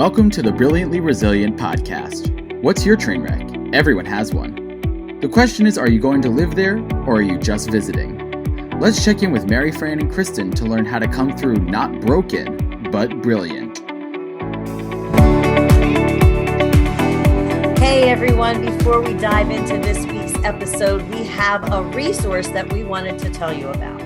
Welcome to the Brilliantly Resilient podcast. What's your train wreck? Everyone has one. The question is, are you going to live there or are you just visiting? Let's check in with Mary Fran and Kristen to learn how to come through not broken, but brilliant. Hey everyone, before we dive into this week's episode, we have a resource that we wanted to tell you about.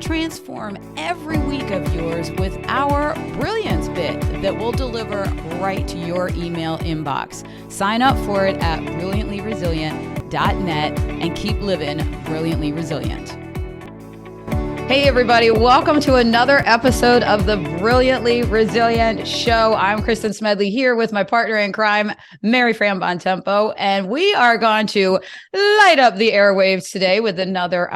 Transform every week of yours with our Brilliance Bit that will deliver right to your email inbox. Sign up for it at brilliantlyresilient.net and keep living brilliantly resilient. Hey everybody, welcome to another episode of the Brilliantly Resilient Show. I'm Kristen Smedley here with my partner in crime, Mary Fran Bontempo, and we are going to light up the airwaves today with another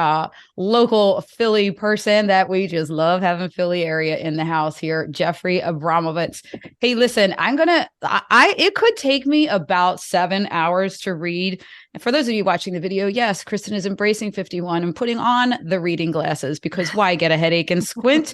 local Philly person that we just love having Philly area in the house here, Jeffrey Abramowitz. Hey, listen, it could take me about 7 hours to read. And for those of you watching the video, yes, Kristen is embracing 51 and putting on the reading glasses because why get a headache and squint?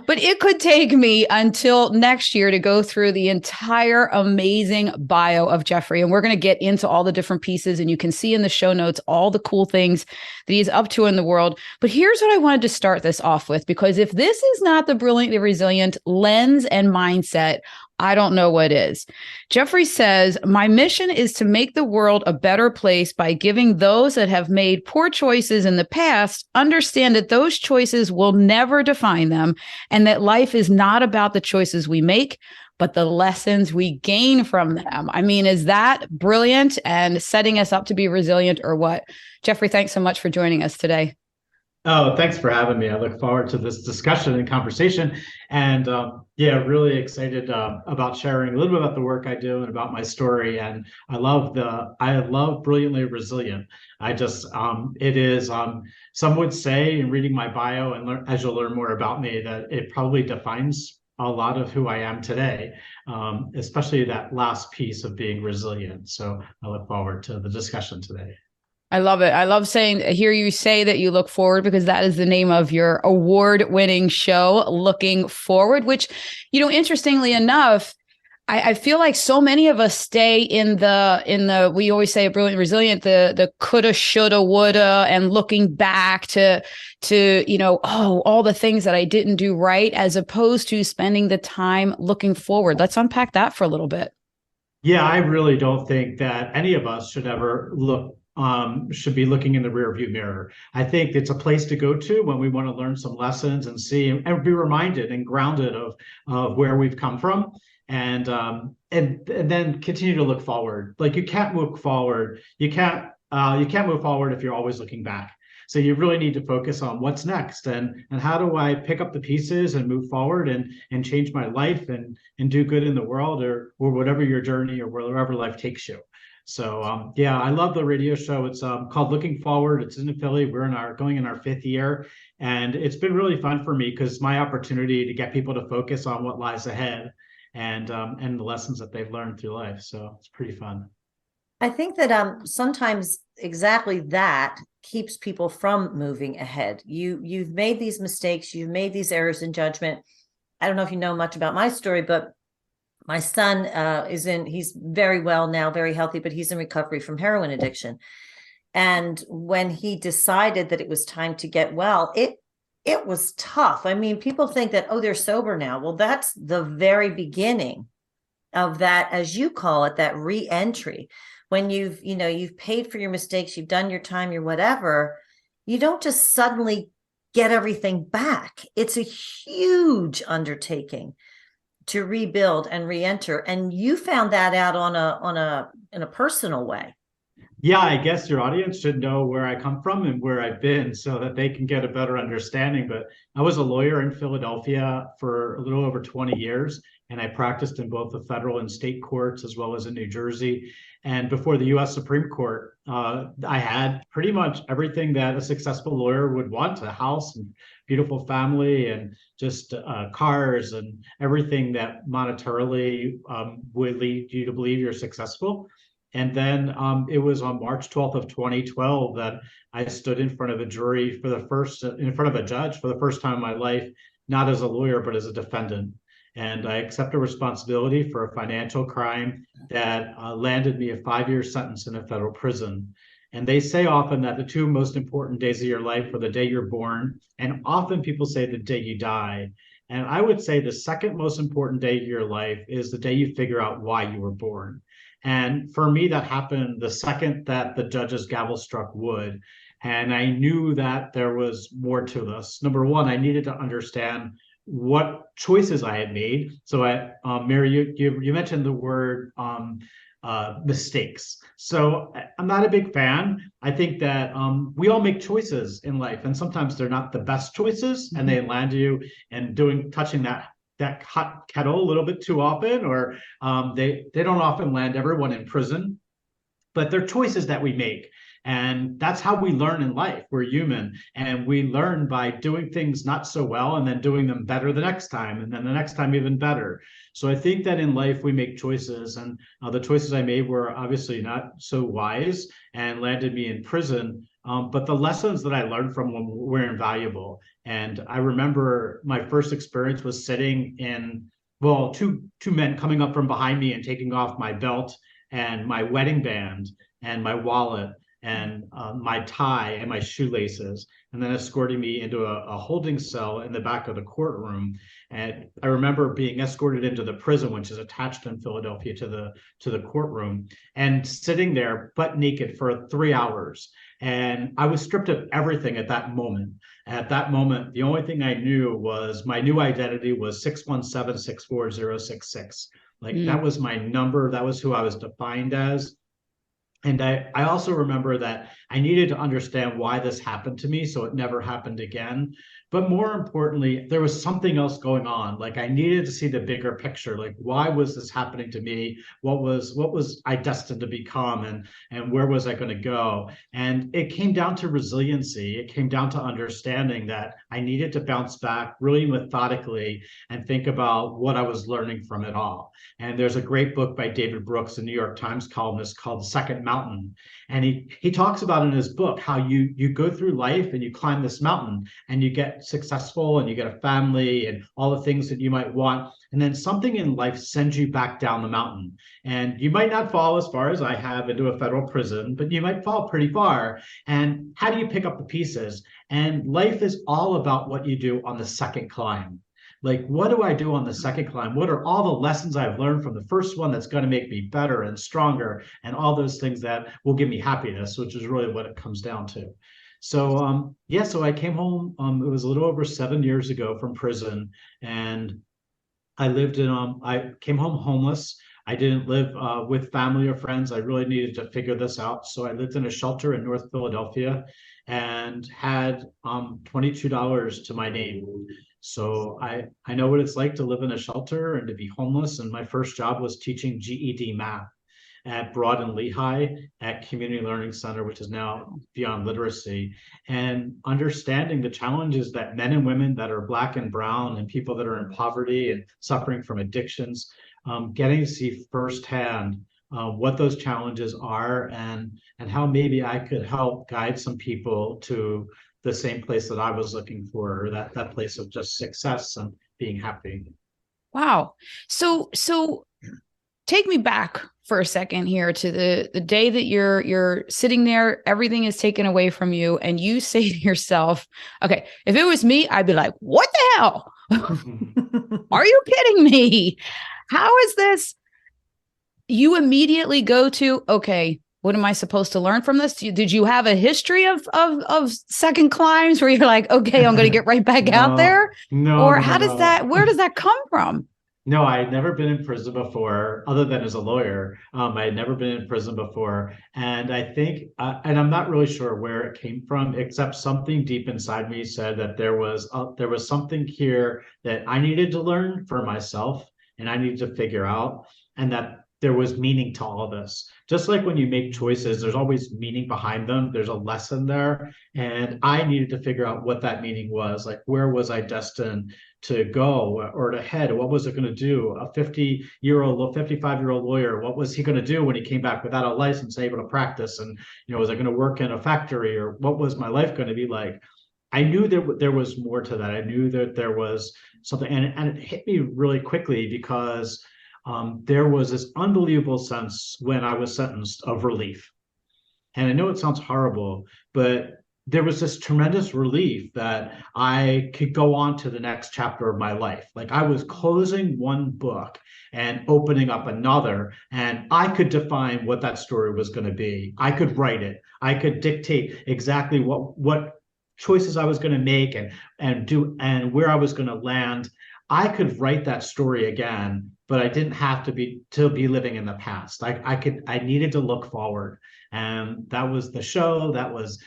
But it could take me until next year to go through the entire amazing bio of Jeffrey. And we're going to get into all the different pieces. And you can see in the show notes all the cool things that he's up to in the world. But here's what I wanted to start this off with, because if this is not the Brilliantly Resilient lens and mindset, I don't know what is. Jeffrey says, my mission is to make the world a better place by giving those that have made poor choices in the past understand that those choices will never define them and that life is not about the choices we make, but the lessons we gain from them. I mean, is that brilliant and setting us up to be resilient or what? Jeffrey, thanks so much for joining us today. Oh, thanks for having me. I look forward to this discussion and conversation. And really excited about sharing a little bit about the work I do and about my story. And I love Brilliantly Resilient. It is, some would say in reading my bio and as you'll learn more about me, that it probably defines a lot of who I am today, especially that last piece of being resilient. So I look forward to the discussion today. I love it. I love hear you say that you look forward, because that is the name of your award-winning show, Looking Forward, which, interestingly enough, I feel like so many of us stay in the we always say Brilliant Resilient, the coulda, shoulda, woulda, and looking back to all the things that I didn't do right, as opposed to spending the time looking forward. Let's unpack that for a little bit. Yeah, I really don't think that any of us should ever should be looking in the rearview mirror. I think it's a place to go to when we want to learn some lessons and see and be reminded and grounded of where we've come from, and then continue to look forward. Like you can't move forward. You can't move forward if you're always looking back. So you really need to focus on what's next and how do I pick up the pieces and move forward and change my life and do good in the world or whatever your journey or wherever life takes you. So I love the radio show. It's called Looking Forward. It's in Philly. We're going in our 5th year, and it's been really fun for me because it's my opportunity to get people to focus on what lies ahead and the lessons that they've learned through life. So it's pretty fun. I think that sometimes exactly that keeps people from moving ahead. You've made these mistakes. You've made these errors in judgment. I don't know if you know much about my story, but my son he's very well now, very healthy, but he's in recovery from heroin addiction. And when he decided that it was time to get well, it was tough. I mean, people think that, they're sober now. Well, that's the very beginning of that, as you call it, that reentry. When you've paid for your mistakes, you've done your time, your whatever, you don't just suddenly get everything back. It's a huge undertaking to rebuild and reenter. And you found that out in a personal way. Yeah, I guess your audience should know where I come from and where I've been so that they can get a better understanding. But I was a lawyer in Philadelphia for a little over 20 years, and I practiced in both the federal and state courts as well as in New Jersey. And before the U.S. Supreme Court, I had pretty much everything that a successful lawyer would want: a house and beautiful family and just cars and everything that monetarily would lead you to believe you're successful. And then it was on March 12th of 2012 that I stood in front of a jury in front of a judge for the first time in my life, not as a lawyer, but as a defendant. and I accepted responsibility for a financial crime that landed me a 5-year sentence in a federal prison. And they say often that the two most important days of your life are the day you're born, and often people say the day you die. And I would say the second most important day of your life is the day you figure out why you were born. And for me, that happened the second that the judge's gavel struck wood. And I knew that there was more to this. Number one, I needed to understand what choices I had made. So, Mary, you mentioned the word mistakes. So I'm not a big fan. I think that we all make choices in life, and sometimes they're not the best choices, and they land you and touching that hot kettle a little bit too often, or they don't often land everyone in prison, but they're choices that we make. And that's how we learn in life. We're human, and we learn by doing things not so well and then doing them better the next time, and then the next time even better. So I think that in life we make choices, and the choices I made were obviously not so wise and landed me in prison. But the lessons that I learned from them were invaluable. And I remember my first experience was sitting in, well, two men coming up from behind me and taking off my belt and my wedding band and my wallet and my tie and my shoelaces, and then escorting me into a holding cell in the back of the courtroom. And I remember being escorted into the prison, which is attached in Philadelphia to the courtroom, and sitting there butt naked for 3 hours. And I was stripped of everything at that moment. At that moment, the only thing I knew was my new identity was 617-64066. Like that was my number. That was who I was defined as. And I also remember that I needed to understand why this happened to me so it never happened again. But more importantly, there was something else going on. Like I needed to see the bigger picture. Like, why was this happening to me? What was I destined to become, and where was I going to go? And it came down to resiliency. It came down to understanding that I needed to bounce back really methodically and think about what I was learning from it all. And there's a great book by David Brooks, a New York Times columnist, called The Second Mountain. And he talks about in his book how you go through life and you climb this mountain and you get successful and you get a family and all the things that you might want. And then something in life sends you back down the mountain. And you might not fall as far as I have into a federal prison, but you might fall pretty far. And how do you pick up the pieces? And life is all about what you do on the second climb. Like, what do I do on the second climb? What are all the lessons I've learned from the first one that's going to make me better and stronger, and all those things that will give me happiness, which is really what it comes down to. So, so I came home. It was a little over 7 years ago from prison, and I came home homeless. I didn't live with family or friends. I really needed to figure this out. So I lived in a shelter in North Philadelphia and had $22 to my name. So I know what it's like to live in a shelter and to be homeless. And my first job was teaching GED math at Broad and Lehigh at Community Learning Center, which is now Beyond Literacy, and understanding the challenges that men and women that are Black and brown and people that are in poverty and suffering from addictions, getting to see firsthand what those challenges are, and how maybe I could help guide some people to the same place that I was looking for, that place of just success and being happy. Wow. So take me back for a second here to the day that you're sitting there, everything is taken away from you, and you say to yourself, okay, if it was me, I'd be like, what the hell? Are you kidding me? How is this? You immediately go to, okay, what am I supposed to learn from this? Did you have a history of second climbs where you're like, okay, I'm going to get right back out there? No. Or where does that come from? No, I had never been in prison before, other than as a lawyer. I had never been in prison before. And I think, and I'm not really sure where it came from, except something deep inside me said that there was something here that I needed to learn for myself and I needed to figure out, and that there was meaning to all of this. Just like when you make choices, there's always meaning behind them. There's a lesson there. And I needed to figure out what that meaning was. Like, where was I destined to go or to head? What was it going to do? A 55-year-old lawyer, what was he going to do when he came back without a license, able to practice? And, was I going to work in a factory, or what was my life going to be like? I knew there was more to that. I knew that there was something, and it hit me really quickly because there was this unbelievable sense when I was sentenced of relief. And I know it sounds horrible, but there was this tremendous relief that I could go on to the next chapter of my life. Like I was closing one book and opening up another, and I could define what that story was going to be. I could write it. I could dictate exactly what choices I was going to make and do and where I was going to land. I could write that story again, but I didn't have to be living in the past. I needed to look forward. And that was the show. That was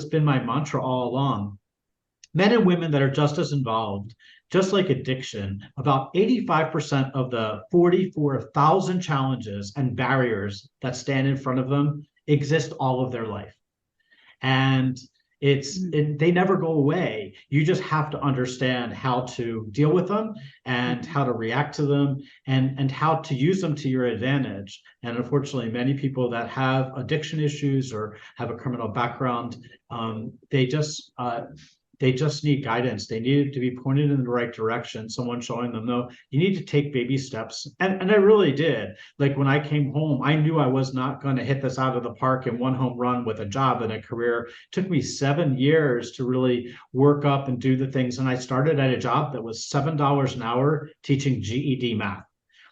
been my mantra all along. Men and women that are just as involved, just like addiction, about 85% of the 44,000 challenges and barriers that stand in front of them exist all of their life. And they never go away. You just have to understand how to deal with them and how to react to them and how to use them to your advantage. And unfortunately, many people that have addiction issues or have a criminal background, they just need guidance. They need to be pointed in the right direction. Someone showing them, no, you need to take baby steps. And I really did. Like when I came home, I knew I was not going to hit this out of the park in one home run with a job and a career. It took me 7 years to really work up and do the things. And I started at a job that was $7 an hour teaching GED math.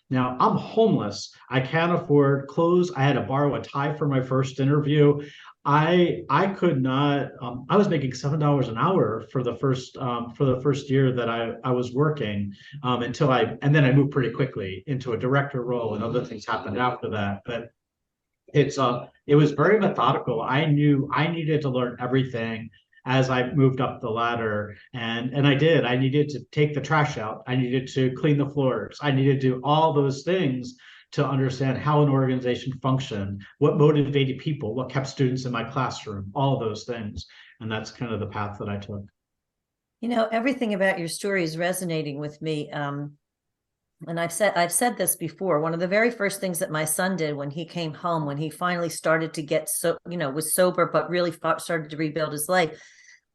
Now I'm homeless. I can't afford clothes. I had to borrow a tie for my first interview. I could not. I was making $7 an hour for the first year that I was working and then I moved pretty quickly into a director role and other things happened after that. But it was very methodical. I knew I needed to learn everything as I moved up the ladder, and I did. I needed to take the trash out. I needed to clean the floors. I needed to do all those things to understand how an organization functioned, what motivated people, what kept students in my classroom, all of those things. And that's kind of the path that I took. Everything about your story is resonating with me. And I've said this before. One of the very first things that my son did when he came home, when he finally started to get was sober, but really started to rebuild his life.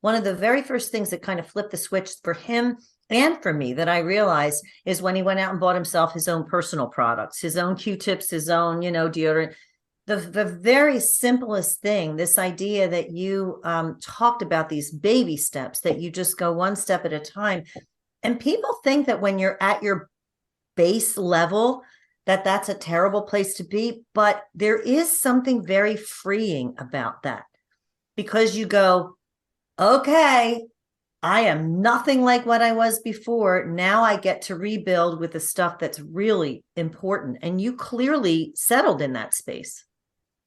One of the very first things that kind of flipped the switch for him and for me that I realized is when he went out and bought himself his own personal products, his own Q-tips, his own, deodorant. The very simplest thing, this idea that you talked about, these baby steps, that you just go one step at a time. And people think that when you're at your base level, that's a terrible place to be. But there is something very freeing about that, because you go, okay, I am nothing like what I was before. Now I get to rebuild with the stuff that's really important. And you clearly settled in that space.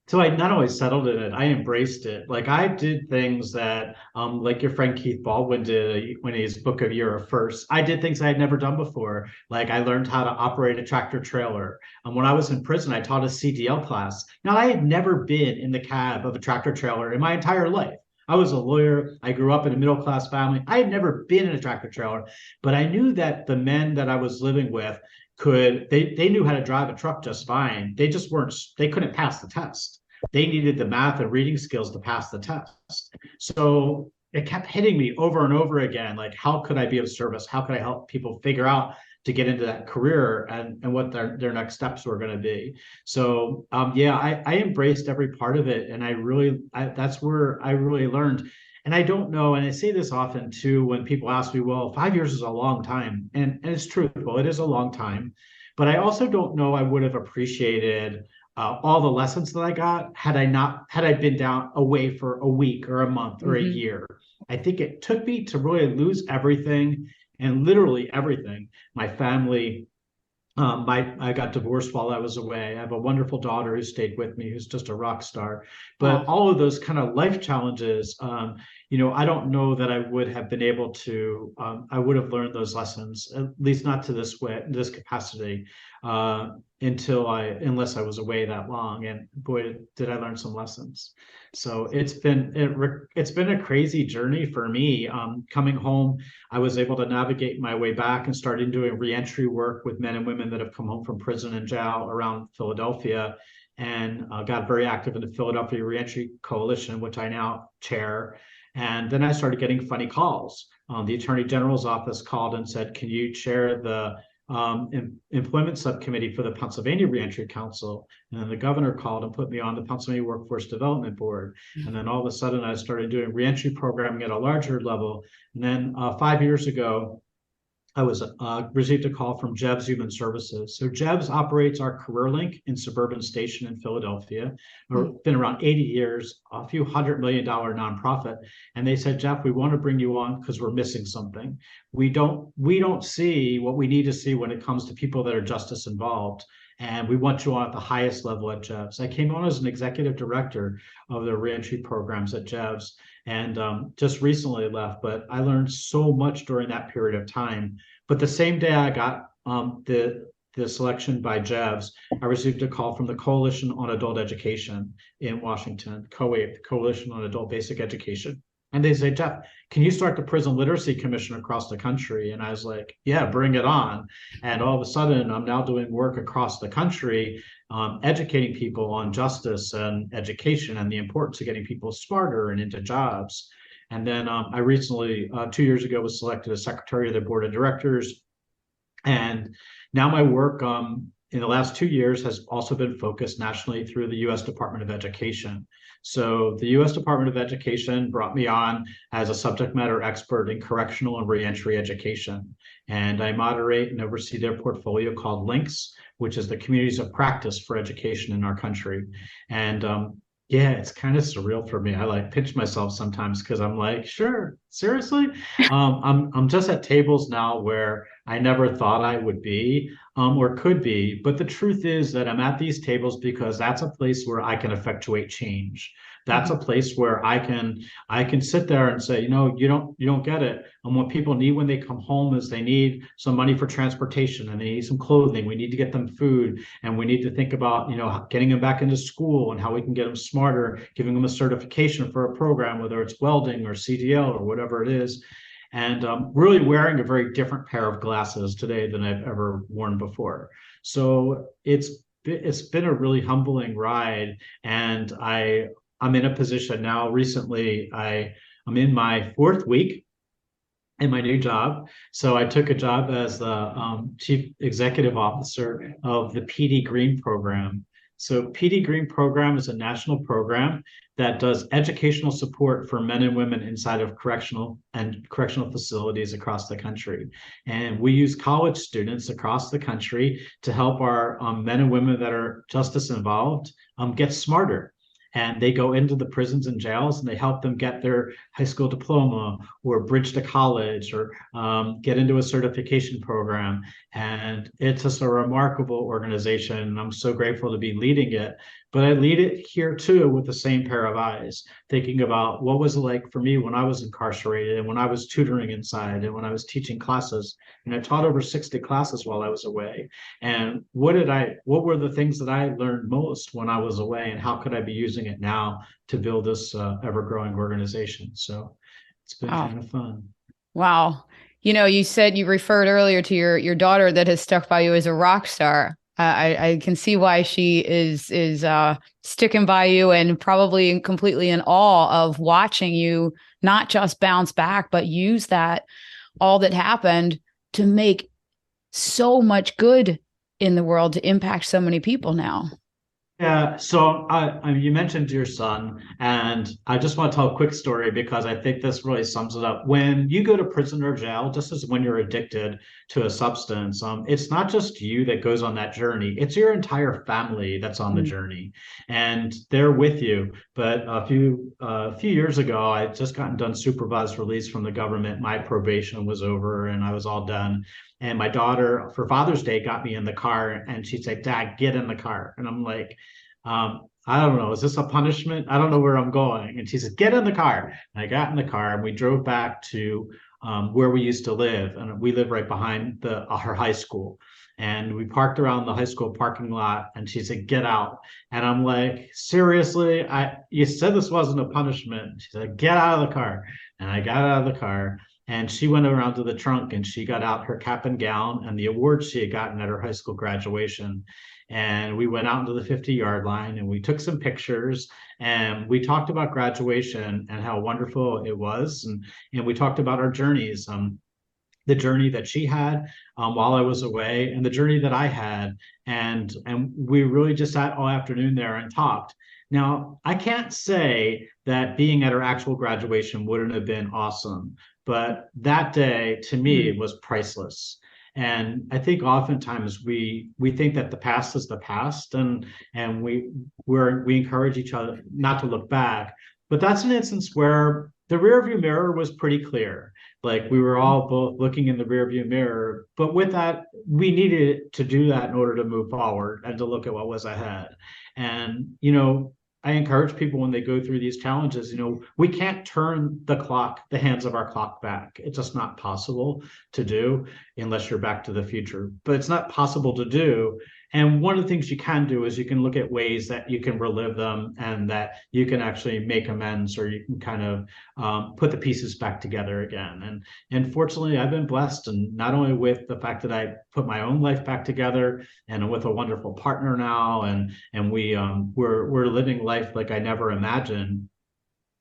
So I not only settled in it, I embraced it. Like I did things that, like your friend Keith Baldwin did when his book of Year of First. I did things I had never done before. Like I learned how to operate a tractor trailer. When I was in prison, I taught a CDL class. Now I had never been in the cab of a tractor trailer in my entire life. I was a lawyer. I grew up in a middle-class family. I had never been in a tractor trailer, but I knew that the men that I was living with they knew how to drive a truck just fine. They couldn't pass the test. They needed the math and reading skills to pass the test. So it kept hitting me over and over again. Like, how could I be of service? How could I help people figure out to get into that career and what their next steps were going to be? So I embraced every part of it. And that's where I really learned. And I don't know, and I say this often too, when people ask me, well, 5 years is a long time. And it's truthful, it is a long time. But I also don't know I would have appreciated all the lessons that I got had I been away for a week or a month or a year. I think it took me to really lose everything, and literally everything. My family, I got divorced while I was away. I have a wonderful daughter who stayed with me, who's just a rock star. But all of those kind of life challenges, I don't know that I would have been able to. I would have learned those lessons, at least not to this capacity, unless I was away that long. And boy, did I learn some lessons. So it's been a crazy journey for me. Coming home, I was able to navigate my way back and started doing reentry work with men and women that have come home from prison and jail around Philadelphia, and got very active in the Philadelphia Reentry Coalition, which I now chair. And then I started getting funny calls. The Attorney General's office called and said, can you chair the employment subcommittee for the Pennsylvania Reentry Council? And then the governor called and put me on the Pennsylvania Workforce Development Board. And then all of a sudden I started doing reentry programming at a larger level. And then 5 years ago, I was received a call from Jeff's Human Services. So Jeff's operates our Career Link in Suburban Station in Philadelphia. Been around 80 years, a few $100 million nonprofit. And they said, Jeff, we want to bring you on because we're missing something. We don't see what we need to see when it comes to people that are justice involved. And we want you on at the highest level at Jeff's. I came on as an executive director of the reentry programs at Jeff's, and just recently left, but I learned so much during that period of time. But the same day I got the selection by Jeff's, I received a call from the Coalition on Adult Education in Washington, COAPE, Coalition on Adult Basic Education. And they say, Jeff, can you start the Prison Literacy Commission across the country? And I was like, yeah, bring it on. And all of a sudden, I'm now doing work across the country, educating people on justice and education and the importance of getting people smarter and into jobs. And then I recently, 2 years ago, was selected as secretary of the board of directors. And now my work in the last 2 years has also been focused nationally through the U.S. Department of Education. So the U.S. Department of Education brought me on as a subject matter expert in correctional and reentry education. And I moderate and oversee their portfolio called LINKS, which is the Communities of Practice for Education in our country. And yeah, it's kind of surreal for me. I like pinch myself sometimes because I'm like, sure, seriously? I'm just at tables now where I never thought I would be or could be. But the truth is that I'm at these tables because that's a place where I can effectuate change. That's a place where I can sit there and say, you know, you don't get it. And what people need when they come home is they need some money for transportation and they need some clothing. We need to get them food, and we need to think about, you know, getting them back into school and how we can get them smarter, giving them a certification for a program, whether it's welding or CDL or whatever it is. And really wearing a very different pair of glasses today than I've ever worn before. So it's been a really humbling ride, and I'm in a position now. Recently, I'm in my 4th week in my new job. So I took a job as the chief executive officer of the PD Green program. So PD Green program is a national program that does educational support for men and women inside of correctional facilities across the country. And we use college students across the country to help our men and women that are justice involved get smarter. And they go into the prisons and jails and they help them get their high school diploma or bridge to college or get into a certification program. And it's just a remarkable organization. And I'm so grateful to be leading it. But I lead it here too with the same pair of eyes, thinking about what was it like for me when I was incarcerated and when I was tutoring inside and when I was teaching classes. And I taught over 60 classes while I was away. And what were the things that I learned most when I was away, and how could I be using it now to build this ever-growing organization? So it's been kind of fun. Wow. You know, you said you referred earlier to your daughter that has stuck by you as a rock star. I can see why she is sticking by you, and probably completely in awe of watching you not just bounce back, but use all that happened to make so much good in the world, to impact so many people now. Yeah, so you mentioned your son, and I just want to tell a quick story because I think this really sums it up. When you go to prison or jail, just as when you're addicted to a substance, it's not just you that goes on that journey. It's your entire family that's on the journey, and they're with you. But a few years ago, I just gotten done supervised release from the government. My probation was over, and I was all done. And my daughter, for Father's Day, got me in the car, and she said, "Dad, get in the car." And I'm like, I don't know, is this a punishment? I don't know where I'm going. And she said, "Get in the car." And I got in the car, and we drove back to where we used to live. And we live right behind her high school. And we parked around the high school parking lot, and she said, "Get out." And I'm like, seriously? You said this wasn't a punishment. She said, "Get out of the car." And I got out of the car. And she went around to the trunk and she got out her cap and gown and the awards she had gotten at her high school graduation. And we went out into the 50-yard line and we took some pictures and we talked about graduation and how wonderful it was. And we talked about our journeys, the journey that she had while I was away and the journey that I had. And we really just sat all afternoon there and talked. Now, I can't say that being at her actual graduation wouldn't have been awesome, but that day to me was priceless. And I think oftentimes we think that the past is the past, and we encourage each other not to look back. But that's an instance where the rearview mirror was pretty clear. Like we were all both looking in the rearview mirror, but with that, we needed to do that in order to move forward and to look at what was ahead. And, I encourage people when they go through these challenges, we can't turn the hands of our clock back. It's just not possible to do unless you're Back to the Future, but it's not possible to do. And one of the things you can do is you can look at ways that you can relive them and that you can actually make amends, or you can kind of put the pieces back together again. And fortunately, I've been blessed, and not only with the fact that I put my own life back together, and I'm with a wonderful partner now, and we're living life like I never imagined.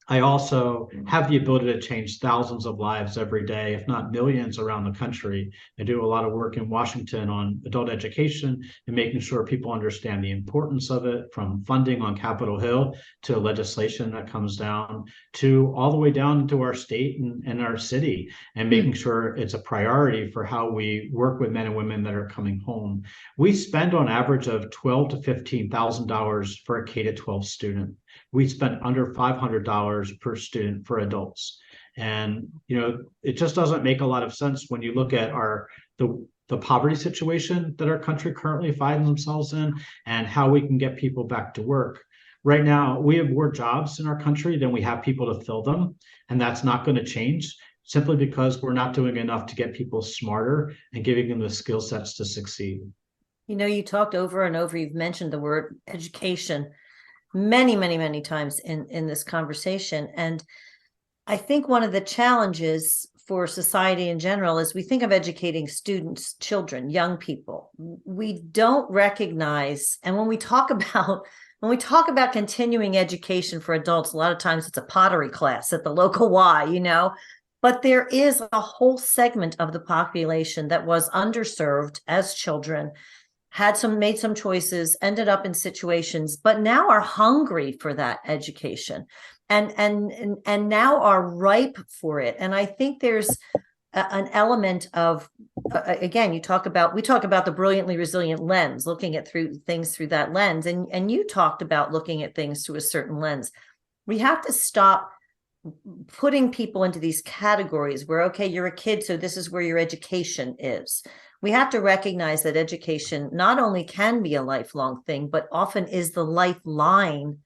I also have the ability to change thousands of lives every day, if not millions around the country. I do a lot of work in Washington on adult education and making sure people understand the importance of it, from funding on Capitol Hill to legislation that comes down to all the way down to our state and our city, and making sure it's a priority for how we work with men and women that are coming home. We spend on average of $12,000 to $15,000 for a K-12 student. We spend under $500 per student for adults. And, it just doesn't make a lot of sense when you look at the poverty situation that our country currently finds themselves in and how we can get people back to work. Right now, we have more jobs in our country than we have people to fill them. And that's not going to change simply because we're not doing enough to get people smarter and giving them the skill sets to succeed. You talked over and over, you've mentioned the word education many, many, many times in this conversation. And I think one of the challenges for society in general is we think of educating students, children, young people. We don't recognize, and when we talk about continuing education for adults, a lot of times it's a pottery class at the local Y, but there is a whole segment of the population that was underserved as children, made some choices, ended up in situations, but now are hungry for that education and now are ripe for it. And I think there's an element of, again, we talk about the brilliantly resilient lens, looking at things through that lens. And you talked about looking at things through a certain lens. We have to stop putting people into these categories where, okay, you're a kid, so this is where your education is. We have to recognize that education not only can be a lifelong thing, but often is the lifeline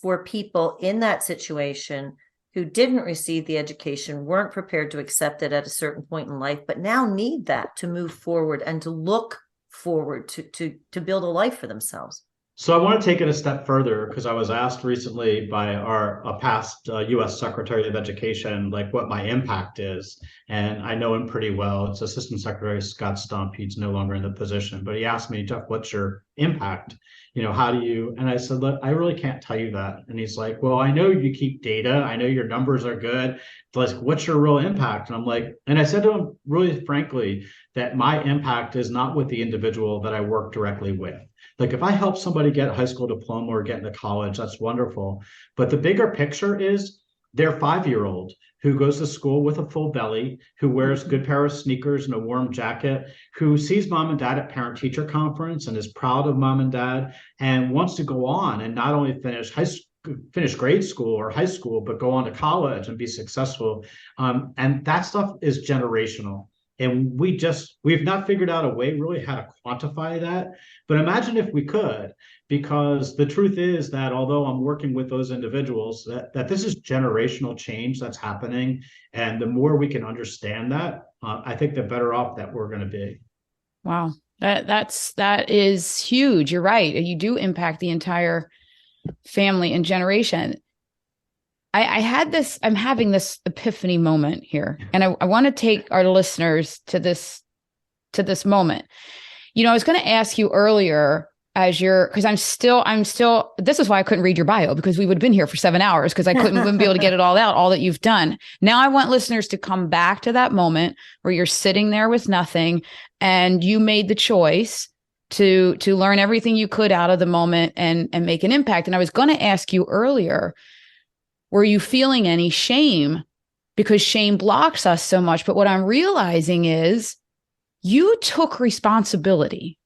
for people in that situation who didn't receive the education, weren't prepared to accept it at a certain point in life, but now need that to move forward and to look forward to build a life for themselves. So I want to take it a step further, because I was asked recently by a past U.S. Secretary of Education, what my impact is. And I know him pretty well. It's Assistant Secretary Scott Stump. He's no longer in the position, but he asked me, Jeff, what's your impact? How do you, and I said, look, I really can't tell you that. And he's like, well, I know you keep data. I know your numbers are good. What's your real impact? And I'm like, and I said to him really frankly, that my impact is not with the individual that I work directly with. If I help somebody get a high school diploma or get into college, that's wonderful. But the bigger picture is their 5-year-old who goes to school with a full belly, who wears a good pair of sneakers and a warm jacket, who sees mom and dad at parent-teacher conference and is proud of mom and dad and wants to go on and not only finish grade school or high school, but go on to college and be successful. And that stuff is generational. And we've not figured out a way really how to quantify that. But imagine if we could, because the truth is that although I'm working with those individuals, that this is generational change that's happening. And the more we can understand that, I think the better off that we're going to be. Wow. That is huge. You're right. You do impact the entire family and generation. I'm having this epiphany moment here. And I want to take our listeners to this moment. I was going to ask you earlier because I'm still, this is why I couldn't read your bio, because we would have been here for 7 hours because I wouldn't be able to get it all out, all that you've done. Now I want listeners to come back to that moment where you're sitting there with nothing and you made the choice to learn everything you could out of the moment and make an impact. And I was going to ask you earlier, were you feeling any shame? Because shame blocks us so much. But what I'm realizing is you took responsibility.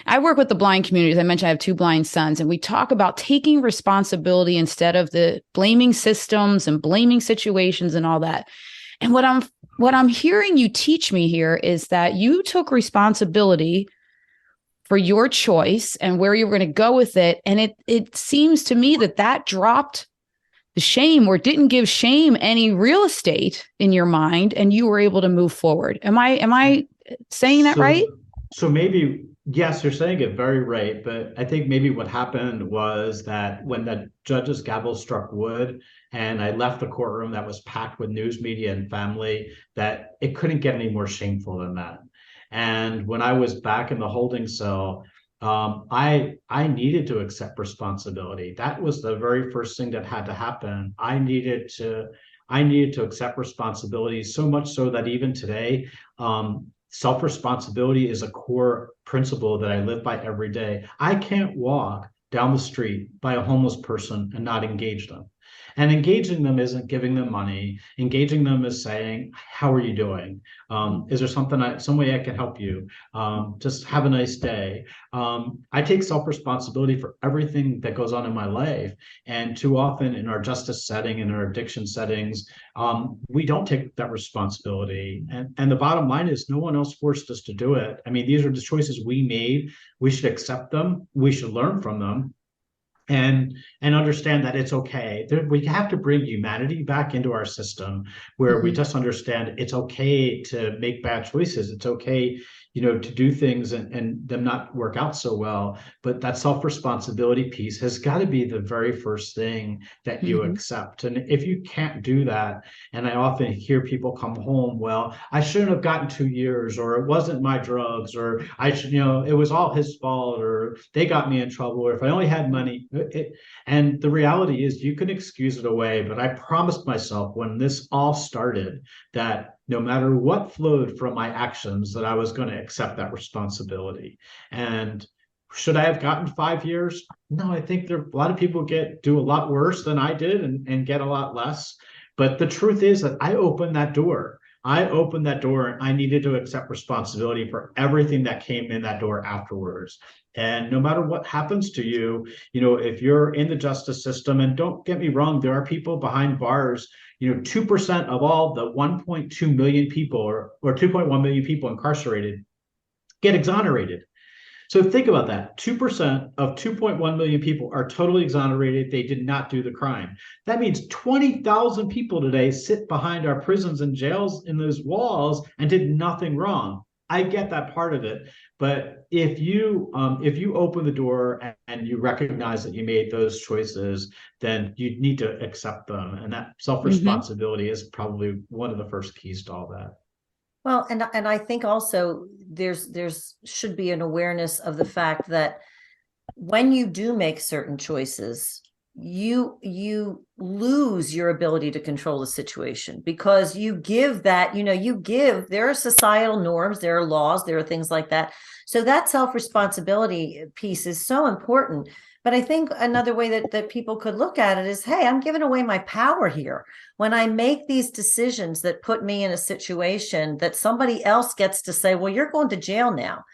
I work with the blind community. As I mentioned, I have 2 blind sons, and we talk about taking responsibility instead of the blaming systems and blaming situations and all that. And what I'm hearing you teach me here is that you took responsibility for your choice and where you were going to go with it. And it seems to me that dropped the shame, or didn't give shame any real estate in your mind, and you were able to move forward. Am I saying that right? So maybe, yes, you're saying it very right. But I think maybe what happened was that when the judge's gavel struck wood and I left the courtroom that was packed with news media and family, that it couldn't get any more shameful than that. And when I was back in the holding cell, I needed to accept responsibility. That was the very first thing that had to happen. I needed to accept responsibility, so much so that even today, self-responsibility is a core principle that I live by every day. I can't walk down the street by a homeless person and not engage them. And engaging them isn't giving them money. Engaging them is saying, how are you doing? Is there some way I can help you? Just have a nice day. I take self-responsibility for everything that goes on in my life. And too often in our justice setting, in our addiction settings, we don't take that responsibility. And the bottom line is no one else forced us to do it. I mean, these are the choices we made. We should accept them. We should learn from them. And understand that it's okay. We have to bring humanity back into our system where we just understand it's okay to make bad choices. It's okay, to do things and them not work out so well. But that self-responsibility piece has got to be the very first thing that you accept. And if you can't do that, and I often hear people come home, well, I shouldn't have gotten 2 years, or it wasn't my drugs, or I should, it was all his fault, or they got me in trouble, or if I only had money. And the reality is you can excuse it away, but I promised myself when this all started that no matter what flowed from my actions, that I was going to accept that responsibility. And should I have gotten 5 years? No, I think a lot of people do a lot worse than I did and get a lot less. But the truth is that I opened that door. And I needed to accept responsibility for everything that came in that door afterwards. And no matter what happens to you, if you're in the justice system, and don't get me wrong, there are people behind bars, 2% of all the 1.2 million people or 2.1 million people incarcerated get exonerated. So think about that. 2% of 2.1 million people are totally exonerated. They did not do the crime. That means 20,000 people today sit behind our prisons and jails in those walls and did nothing wrong. I get that part of it. But if you open the door and you recognize that you made those choices, then you need to accept them. And that self-responsibility is probably one of the first keys to all that. Well, and I think also there's should be an awareness of the fact that when you do make certain choices, you lose your ability to control the situation, because you give that, there are societal norms, there are laws, there are things like that. So that self-responsibility piece is so important. But I think another way that people could look at it is, hey, I'm giving away my power here. When I make these decisions that put me in a situation that somebody else gets to say, well, you're going to jail now.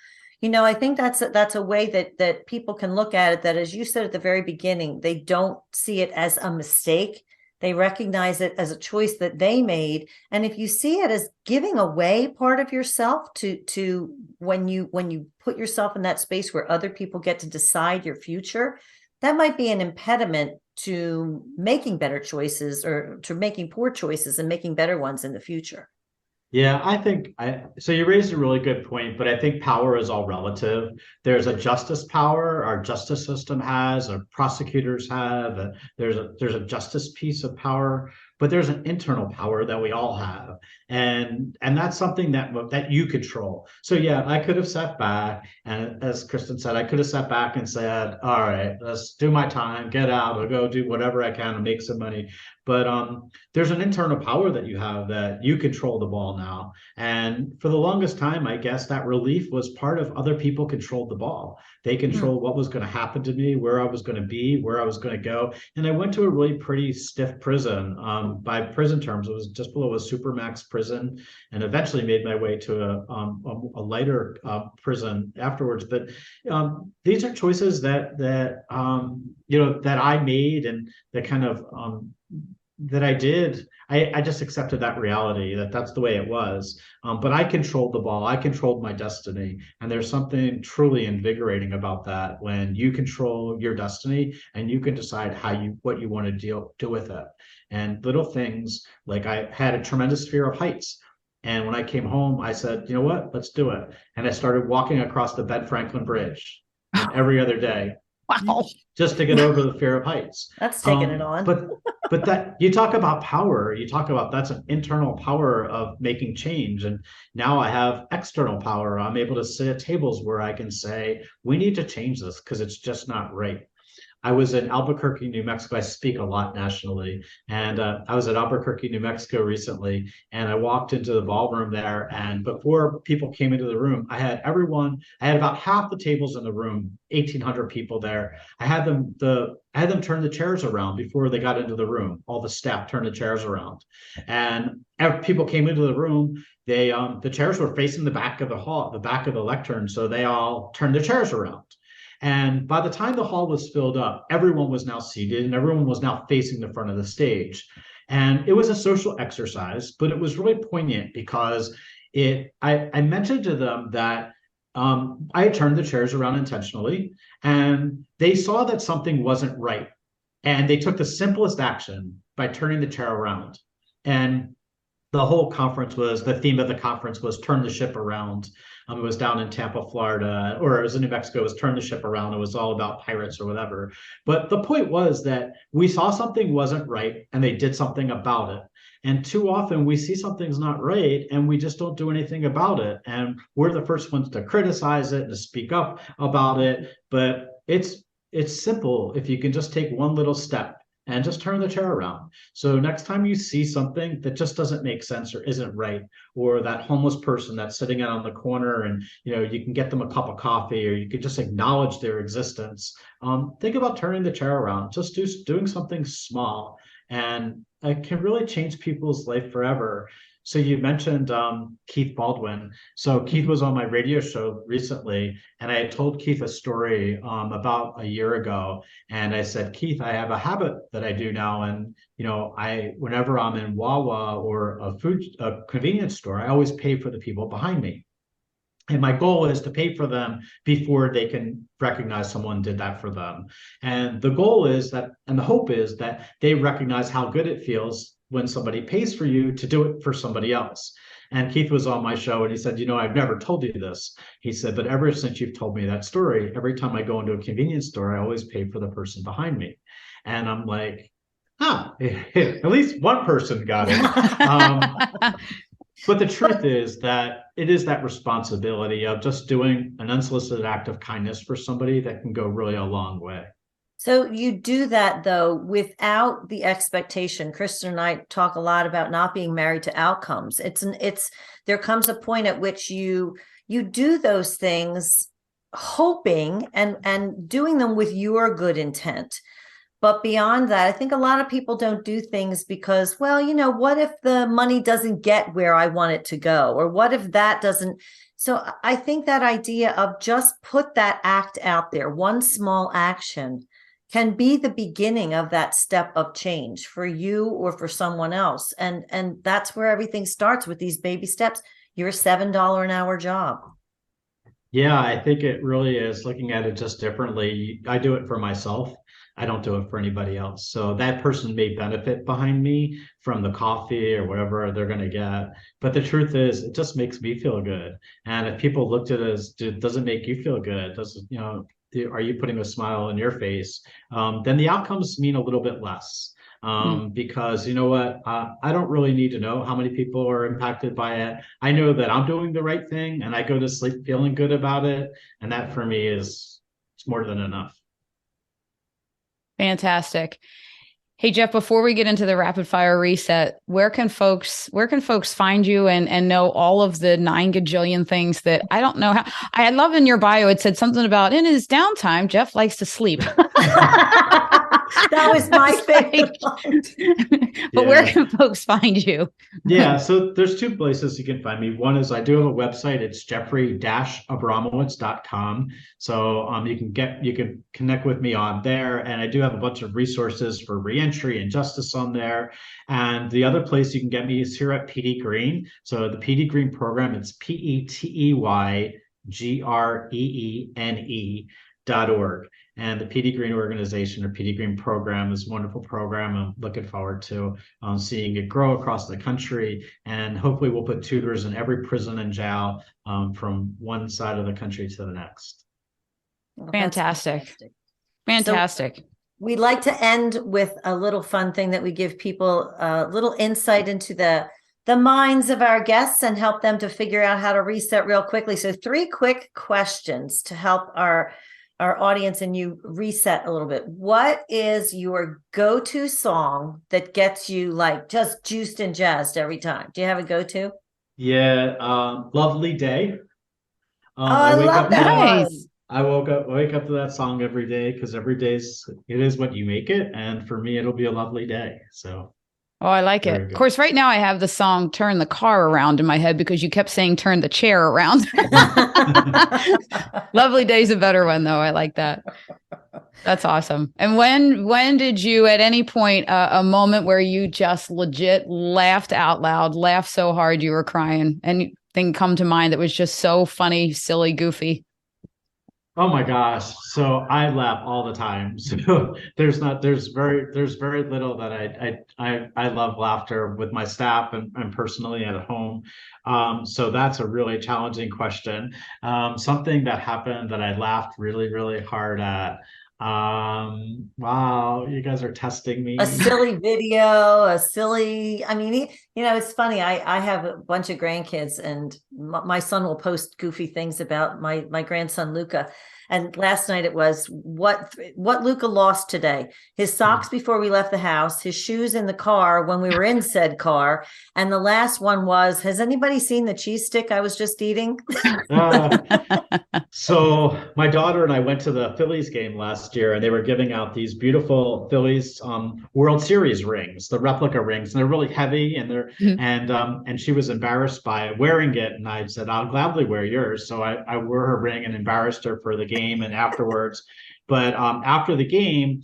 I think that's a way that people can look at it, that, as you said at the very beginning, they don't see it as a mistake. They recognize it as a choice that they made. And if you see it as giving away part of yourself to when you put yourself in that space where other people get to decide your future, that might be an impediment to making better choices, or to making poor choices and making better ones in the future. Yeah, so you raised a really good point, but I think power is all relative. There's a justice power our justice system has, our prosecutors have, there's a justice piece of power, but there's an internal power that we all have. And that's something that you control. So yeah, I could have sat back, and as Kristen said, I could have sat back and said, all right, let's do my time, get out, I'll go do whatever I can to make some money. But there's an internal power that you have that you control the ball now. And for the longest time, I guess that relief was part of other people controlled the ball. They controlled what was going to happen to me, where I was going to be, where I was going to go. And I went to a really pretty stiff prison. By prison terms, it was just below a supermax prison, and eventually made my way to a lighter prison afterwards. But these are choices that I made, and that kind of that I did. I just accepted that reality that that's the way it was. But I controlled the ball. I controlled my destiny. And there's something truly invigorating about that when you control your destiny and you can decide what you want to do with it. And little things like I had a tremendous fear of heights. And when I came home, I said, you know what, let's do it. And I started walking across the Ben Franklin Bridge every other day. Wow. Just to get over the fear of heights. That's taking it on. But that you talk about power, that's an internal power of making change. And now I have external power. I'm able to sit at tables where I can say, we need to change this because it's just not right. I was in Albuquerque, New Mexico. I speak a lot nationally. And I was at Albuquerque, New Mexico recently, and I walked into the ballroom there. And before people came into the room, I had about half the tables in the room, 1,800 people there. I had them turn the chairs around before they got into the room. All the staff turned the chairs around. And people came into the room. The chairs were facing the back of the hall, the back of the lectern. So they all turned their chairs around. And by the time the hall was filled up, everyone was now seated and everyone was now facing the front of the stage. And it was a social exercise, but it was really poignant because I mentioned to them that I had turned the chairs around intentionally, and they saw that something wasn't right. And they took the simplest action by turning the chair around. And the theme of the conference was turn the ship around. It was down in Tampa, Florida, or it was in New Mexico. It was turn the ship around. It was all about pirates or whatever. But the point was that we saw something wasn't right and they did something about it. And too often we see something's not right and we just don't do anything about it. And we're the first ones to criticize it and to speak up about it. But it's simple if you can just take one little step and just turn the chair around. So next time you see something that just doesn't make sense or isn't right, or that homeless person that's sitting out on the corner and you can get them a cup of coffee, or you could just acknowledge their existence, think about turning the chair around, just doing something small, and it can really change people's life forever. So you mentioned Keith Baldwin. So Keith was on my radio show recently, and I had told Keith a story about a year ago. And I said, Keith, I have a habit that I do now. And, whenever I'm in Wawa or a convenience store, I always pay for the people behind me. And my goal is to pay for them before they can recognize someone did that for them. And the goal is that, and the hope is that they recognize how good it feels when somebody pays for you to do it for somebody else. And Keith was on my show and he said, I've never told you this. He said, but ever since you've told me that story, every time I go into a convenience store, I always pay for the person behind me. And I'm like, at least one person got it. But the truth is that it is that responsibility of just doing an unsolicited act of kindness for somebody that can go really a long way. So you do that, though, without the expectation. Kristen and I talk a lot about not being married to outcomes. There comes a point at which you do those things hoping and doing them with your good intent. But beyond that, I think a lot of people don't do things because, well, what if the money doesn't get where I want it to go? Or what if that doesn't? So I think that idea of just put that act out there, one small action, can be the beginning of that step of change for you or for someone else. And that's where everything starts, with these baby steps. Your $7 an hour job. Yeah, I think it really is looking at it just differently. I do it for myself. I don't do it for anybody else. So that person may benefit behind me from the coffee or whatever they're going to get. But the truth is, it just makes me feel good. And if people looked at it as, does it make you feel good? Are you putting a smile on your face? Then the outcomes mean a little bit less. Because you know what, I don't really need to know how many people are impacted by it. I know that I'm doing the right thing, and I go to sleep feeling good about it, and that for me is it's more than enough. Fantastic. Hey, Jeff, before we get into the rapid fire reset, where can folks find you and know all of the 9 gajillion things that I don't know how? I love in your bio, it said something about in his downtime, Jeff likes to sleep. That was my favorite. But where can folks find you? Yeah, so there's 2 places you can find me. One is I do have a website. It's Jeffrey-Abramowitz.com. So you can connect with me on there, and I do have a bunch of resources for reentry and justice on there. And the other place you can get me is here at PD Green. So the PD Green program, it's PETEYGREENE.org. And the PD Green organization or PD Green program is a wonderful program. I'm looking forward to seeing it grow across the country. And hopefully we'll put tutors in every prison and jail from one side of the country to the next. Well, fantastic. Fantastic. So we like to end with a little fun thing that we give people a little insight into the minds of our guests and help them to figure out how to reset real quickly. So 3 quick questions to help our audience and you reset a little bit. What is your go-to song that gets you like just juiced and jazzed every time? Do you have a go-to? Yeah, Lovely Day. I love that. Nice. I wake up to that song every day because every day it is what you make it. And for me, it'll be a lovely day. So. Oh, I like it. Of course, right now I have the song Turn the Car Around in my head because you kept saying turn the chair around. Lovely Day's a better one, though. I like that. That's awesome. And when did you, at any point, a moment where you just legit laughed out loud, laughed so hard you were crying? Anything come to mind that was just so funny, silly, goofy? Oh my gosh. So I laugh all the time. So there's very little that I love laughter with my staff and personally at home. So that's a really challenging question. Something that happened that I laughed really, really hard at. Wow, you guys are testing me. A silly video, I mean, it's funny. I have a bunch of grandkids and my son will post goofy things about my grandson, Luca. And last night it was what Luca lost today. His socks before we left the house, his shoes in the car when we were in said car. And the last one was, has anybody seen the cheese stick I was just eating? So my daughter and I went to the Phillies game last year, and they were giving out these beautiful Phillies World Series rings, the replica rings, and they're really heavy, and and she was embarrassed by wearing it, and I said, I'll gladly wear yours. So I wore her ring and embarrassed her for the game and afterwards. But after the game,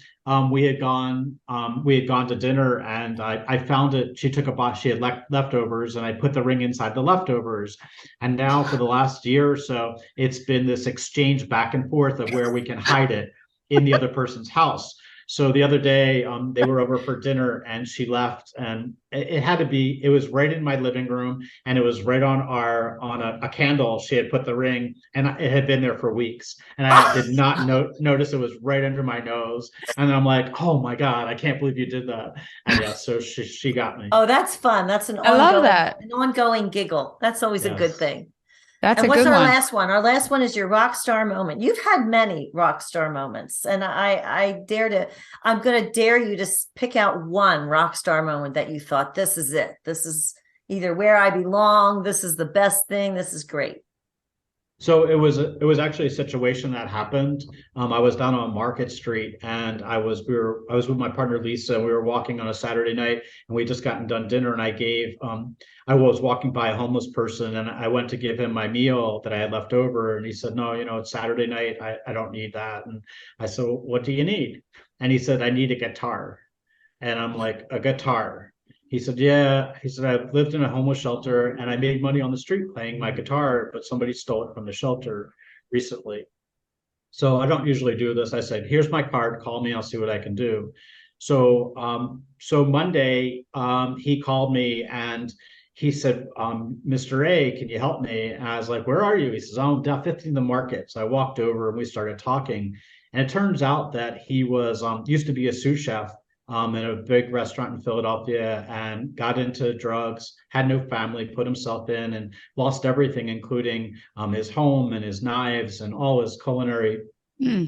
we had gone to dinner, and I found it. She took a box. She had leftovers, and I put the ring inside the leftovers. And now for the last year or so, it's been this exchange back and forth of where we can hide it in the other person's house. So the other day, they were over for dinner, and she left, and it was right in my living room, and it was right on a candle. She had put the ring, and it had been there for weeks, and I did not notice it was right under my nose. And then I'm like, oh my God, I can't believe you did that. And yeah, so she got me. Oh, that's fun. That's an ongoing giggle. That's always a good thing. That's and a what's good our one. last one? Our last one is your rock star moment. You've had many rock star moments, and I'm going to dare you to pick out one rock star moment that you thought, this is it. This is either where I belong. This is the best thing. This is great. So it was actually a situation that happened. I was down on Market Street, and I was with my partner Lisa, and we were walking on a Saturday night, and we just gotten done dinner, and I was walking by a homeless person, and I went to give him my meal that I had left over, and he said, no, it's Saturday night, I don't need that. And I said, well, what do you need? And he said, I need a guitar. And I'm like, a guitar? He said, yeah. He said, I lived in a homeless shelter, and I made money on the street playing my guitar, but somebody stole it from the shelter recently. So I don't usually do this. I said, here's my card, call me, I'll see what I can do. So Monday, he called me and he said, Mr. A, can you help me? And I was like, where are you? He says, I'm down 15 in the market. So I walked over and we started talking. And it turns out that he was used to be a sous chef in a big restaurant in Philadelphia and got into drugs, had no family, put himself in and lost everything, including his home and his knives and all his culinary,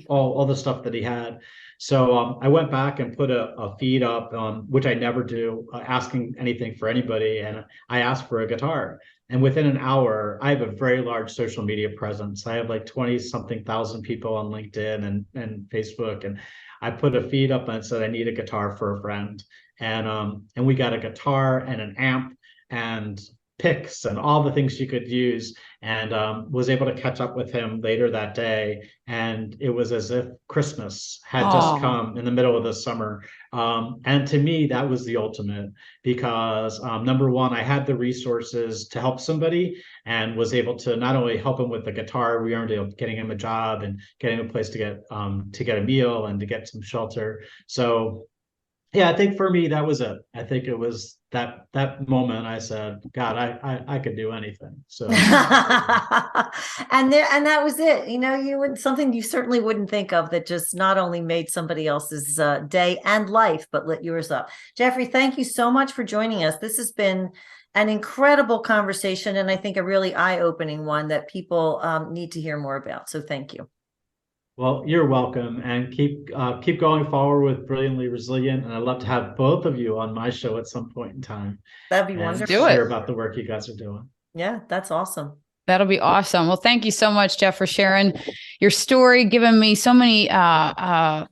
all the stuff that he had. So I went back and put a feed up, which I never do, asking anything for anybody. And I asked for a guitar. And within an hour, I have a very large social media presence. I have like 20 something thousand people on LinkedIn and Facebook. And I put a feed up and said, I need a guitar for a friend. And we got a guitar and an amp and picks and all the things you could use, and was able to catch up with him later that day. And it was as if Christmas had just come in the middle of the summer. And to me, that was the ultimate, because number one, I had the resources to help somebody and was able to not only help him with the guitar, we ended up getting him a job and getting a place to get a meal and to get some shelter. So yeah, I think for me, that was it. I think it was that moment I said, God, I could do anything. So and that was it. Something you certainly wouldn't think of that just not only made somebody else's day and life, but lit yours up. Jeffrey, thank you so much for joining us. This has been an incredible conversation, and I think a really eye-opening one that people need to hear more about. So thank you. Well, you're welcome, and keep going forward with Brilliantly Resilient. And I'd love to have both of you on my show at some point in time. That'd be wonderful. Share about the work you guys are doing. Yeah, that's awesome. That'll be awesome. Well, thank you so much, Jeff, for sharing your story, giving me so many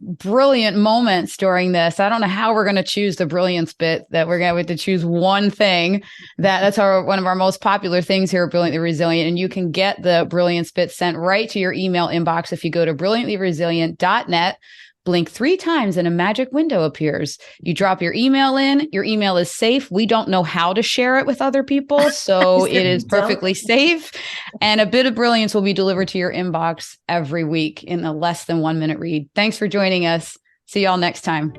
brilliant moments during this. I don't know how we're going to choose the brilliance bit, that we're going to have to choose one thing. That's one of our most popular things here at Brilliantly Resilient. And you can get the brilliance bit sent right to your email inbox if you go to brilliantlyresilient.net. Blink 3 times and a magic window appears. You drop your email in. Your email is safe. We don't know how to share it with other people, so it is perfectly safe. And a bit of brilliance will be delivered to your inbox every week in a less than 1 minute read. Thanks for joining us. See y'all next time.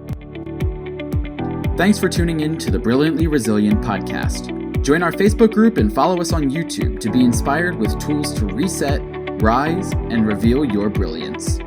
Thanks for tuning in to the Brilliantly Resilient podcast. Join our Facebook group and follow us on YouTube to be inspired with tools to reset, rise, and reveal your brilliance.